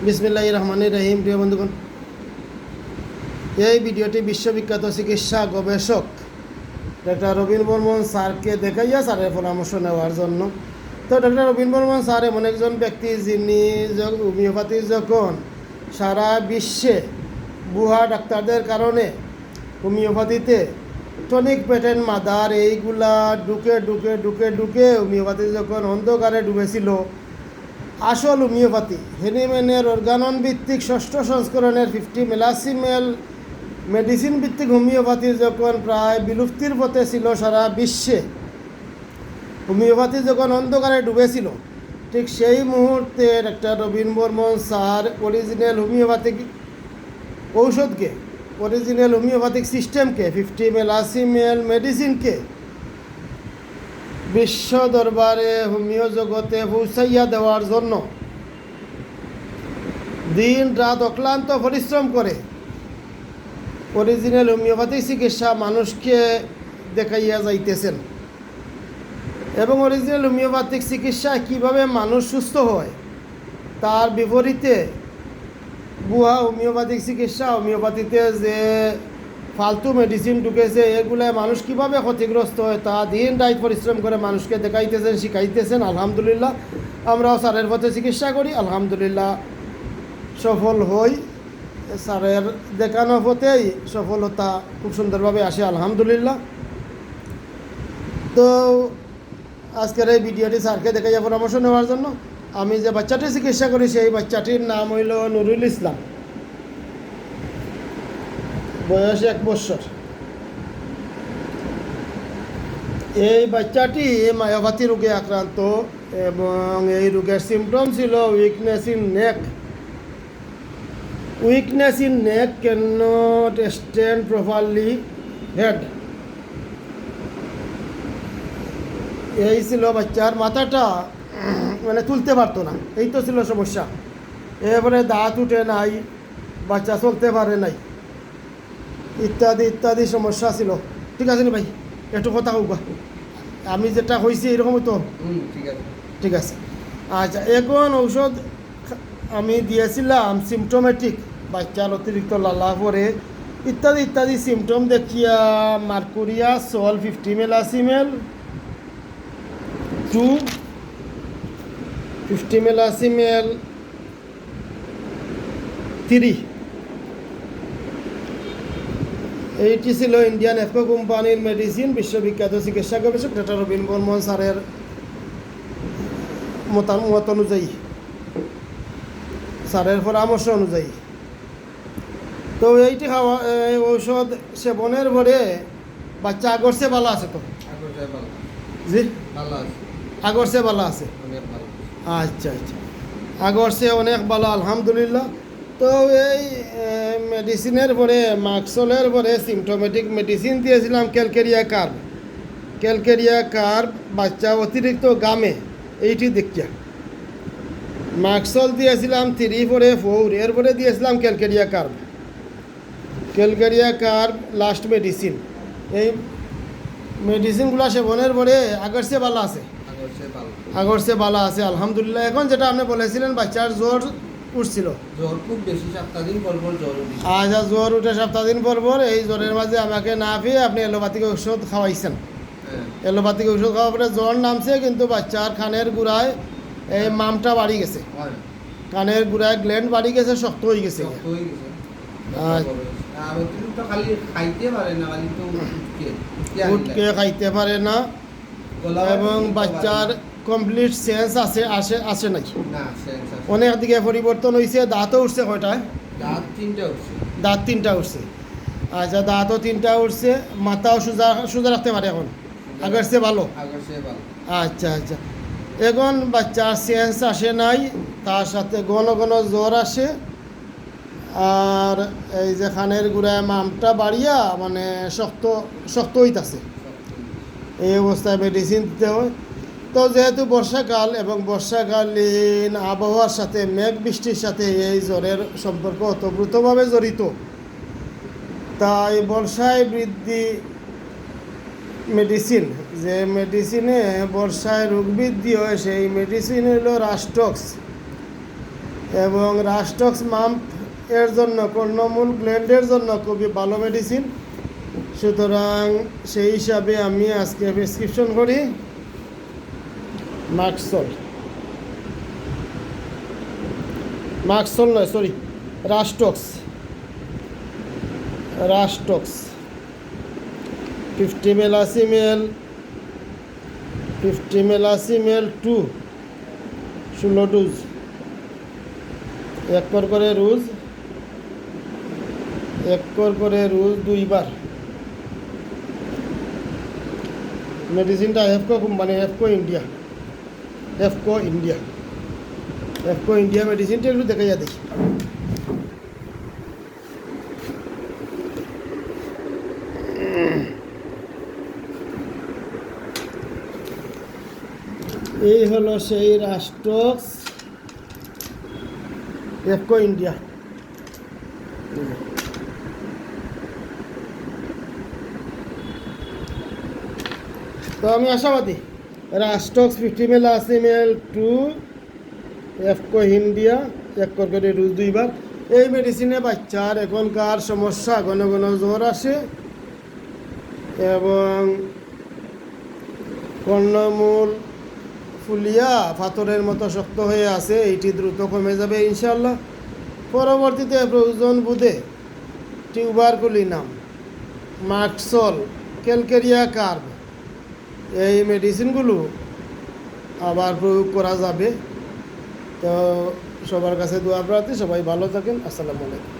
বিসমিল্লাহির রহমানির রহিম। প্রিয় বন্ধুগণ, এই ভিডিওটি বিশ্ববিখ্যাত চিকিৎসা গবেষক ডক্টর রবীন বর্মন স্যারকে দেখাইয়া স্যারের পরামর্শ নেওয়ার জন্য। তো ডক্টর রবীন বর্মন স্যার এমন একজন ব্যক্তি যিনি হোমিওপ্যাথি যখন সারা বিশ্বে বুহা ডাক্তারদের কারণে হোমিওপ্যাথিতে টনিক প্যাটার্ন মাদার এইগুলা ঢুকে ঢুকে ঢুকে ঢুকে হোমিওপ্যাথি যখন অন্ধকারে ডুবেছিল, আসল হোমিওপ্যাথি হেনিম্যানের অর্গানন ভিত্তিক ষষ্ঠ সংস্করণের 50 মেলাসিমেল মেডিসিন ভিত্তিক হোমিওপ্যাথি যখন প্রায় বিলুপ্তির পথে ছিল সারা বিশ্বে, হোমিওপ্যাথি যখন অন্ধকারে ডুবেছিল, ঠিক সেই মুহূর্তে doctor Robin Barman sir original homeopathic ঔষধকে, অরিজিনাল হোমিওপ্যাথিক সিস্টেমকে, 50 মেলাসিমেল মেডিসিনকে বিশ্ব দরবারে হোমিও জগতে পৌঁছাইয়া দেওয়ার জন্য দিন রাত অক্লান্ত পরিশ্রম করে অরিজিনাল হোমিওপ্যাথিক চিকিৎসা মানুষকে দেখাইয়া যাইতেছেন। এবং অরিজিনাল হোমিওপ্যাথিক চিকিৎসায় কীভাবে মানুষ সুস্থ হয় তার বিপরীতে বুয়া হোমিওপ্যাথিক চিকিৎসা, হোমিওপ্যাথিতে যে ফালতু মেডিসিন ঢুকেছে এগুলায় মানুষ কীভাবে ক্ষতিগ্রস্ত হয় তা দিন রাত পরিশ্রম করে মানুষকে দেখাইতেছেন, শিখাইতেছেন। আলহামদুলিল্লাহ, আমরাও স্যারের পথে চিকিৎসা করি, আলহামদুলিল্লাহ সফল হই। স্যারের দেখানো পথেই সফলতা খুব সুন্দরভাবে আসে, আলহামদুলিল্লাহ। তো আজকের এই ভিডিওটি স্যারকে দেখাইয়া পরামর্শ নেওয়ার জন্য। আমি যে বাচ্চাটির চিকিৎসা করি সেই বাচ্চাটির নাম হইল নুরুল ইসলাম, বয়স 1 বছর। এই বাচ্চাটি মায়োপ্যাথি রোগে আক্রান্ত এবং এই রোগের সিমটম ছিল weakness in neck can not stand properly head. এই ছিল বাচ্চার মাথাটা মানে তুলতে পারতো না, এই তো ছিল সমস্যা। এবারে দাঁত উঠে নাই, বাচ্চা চলতে পারে নাই, ইত্যাদি ইত্যাদি সমস্যা ছিল। ঠিক আছে নি ভাই, একটু কথা হোক, আমি যেটা হয়েছি এরকমই তো? ঠিক আছে। আচ্ছা, এখন ঔষধ আমি দিয়েছিলাম সিমটোমেটিক, বাচ্চার অতিরিক্ত লালা পরে ইত্যাদি ইত্যাদি সিমটম দেখিয়া মার্কুরিয়া সল 50 মেলাসিমেল 50 মেলাসিমেল 3। এইটি ছিল ইন্ডিয়ান এফকো কোম্পানির মেডিসিন। বিশ্ববিখ্যাত চিকিৎসা গবেষক ডক্টর রবীন বর্মন স্যারের মতামত অনুযায়ী, স্যারের পরামর্শ অনুযায়ী। তো এইটি খাওয়া ঔষধ সেবনের পরে বাচ্চা আগর চেয়ে ভালো আছে? তো জি, আগর চেয়ে ভালো আছে। আচ্ছা আচ্ছা, আগর চেয়ে অনেক ভালো, আলহামদুলিল্লাহ। তো এই মেডিসিনের পরে, মাক্সলের পরে সিমটোমেটিক মেডিসিন দিয়েছিলাম ক্যালকেরিয়া কার্ব বাচ্চা অতিরিক্ত গামে, এইটি দেখিয়া। মাক্সল দিয়েছিলাম 3 পরে 4, এরপরে দিয়েছিলাম ক্যালকেরিয়া কার্ব লাস্ট মেডিসিন। এই মেডিসিনগুলো সেবনের পরে আগর চেয়ে ভালো আছে, আলহামদুলিল্লাহ। এখন যেটা আপনি বলেছিলেন বাচ্চার জ্বর উঠছিল, খুব বেশি, 7 দিন পর জ্বর উঠে। আচ্ছা, জ্বর উঠে 7 দিন পর। এই জ্বরের মাঝে আমাকে না পেয়ে আপনি এলোপ্যাথিক ঔষধ খাওয়াইছেন। এলোপ্যাথিক ঔষধ খাওয়ার পরে জ্বর নামছে, কিন্তু বাচ্চার কানের গুড়ায় এই মামটা বাড়ি গেছে, কানের গুড়ায় গ্ল্যান্ড বাড়ি গেছে, শক্ত হয়ে গেছে। উঠকে খাইতে পারে না এবং বাচ্চার কমপ্লিট সেন্স আসে নাই, অনেক দিকে পরিবর্তন হয়েছে। দাঁতও উঠছে কয়টায়? দাঁত 3টা উঠছে। আচ্ছা, দাঁতও 3টা উঠছে, মাথাও সোজা রাখতে পারে এখন, আগের চেয়ে ভালো। আচ্ছা আচ্ছা, এখন বাচ্চার সেন্স আসে নাই, তার সাথে ঘন ঘন জ্বর আসে, আর এই যে খানের গুড়ায় মামটা বাড়িয়া মানে শক্ত হইতাছে। এই অবস্থায় মেডিসিন দিতে হয়। তো যেহেতু বর্ষাকাল এবং বর্ষাকালীন আবহাওয়ার সাথে মেঘ বৃষ্টির সাথে এই জ্বরের সম্পর্ক ওতপ্রোতভাবে জড়িত, তাই বর্ষায় বৃদ্ধি মেডিসিন, যে মেডিসিনে বর্ষায় রোগ বৃদ্ধি হয় সেই মেডিসিন হলো রাস্টক্স। এবং রাস্টক্স মাম্প এর জন্য কর্ণমূল গ্ল্যান্ডের জন্য খুবই ভালো মেডিসিন। সুতরাং সেই হিসাবে আমি আজকে প্রেসক্রিপশন করি মাক্সল নয়, সরি, রাস্টক্স 50 মেলাসিমেল 2 16 ডোজ, 1 করে রোজ 2 বার। মেডিসিনটা এফকো কোম্পানি, এফকো ইন্ডিয়া মেডিসিনটা একটু দেখাইয়া দেখি। এই হলো সেই রাস্টক্স এফকো ইন্ডিয়া। তো আমি আশাবাদী রাস্টক্স 50 মেলাসিমেল 2 এফকো ইন্ডিয়া 1 করে রোজ 2 বার। এই মেডিসিনে বাচ্চার এখনকার সমস্যা ঘন ঘন জ্বর আসে এবং কর্ণমূল ফুলিয়া পাথরের মতো শক্ত হয়ে আছে। এইটি দ্রুত কমে যাবে ইনশাল্লাহ। পরবর্তীতে প্রয়োজন বোধে টিউবারকুলিনাম, মাক্সল, ক্যালকেরিয়া কার্ব এই মেডিসিনগুলো আবার প্রয়োগ করা যাবে। তো সবার কাছে দোয়া প্রার্থী, সবাই ভালো থাকেন। আসসালামু আলাইকুম।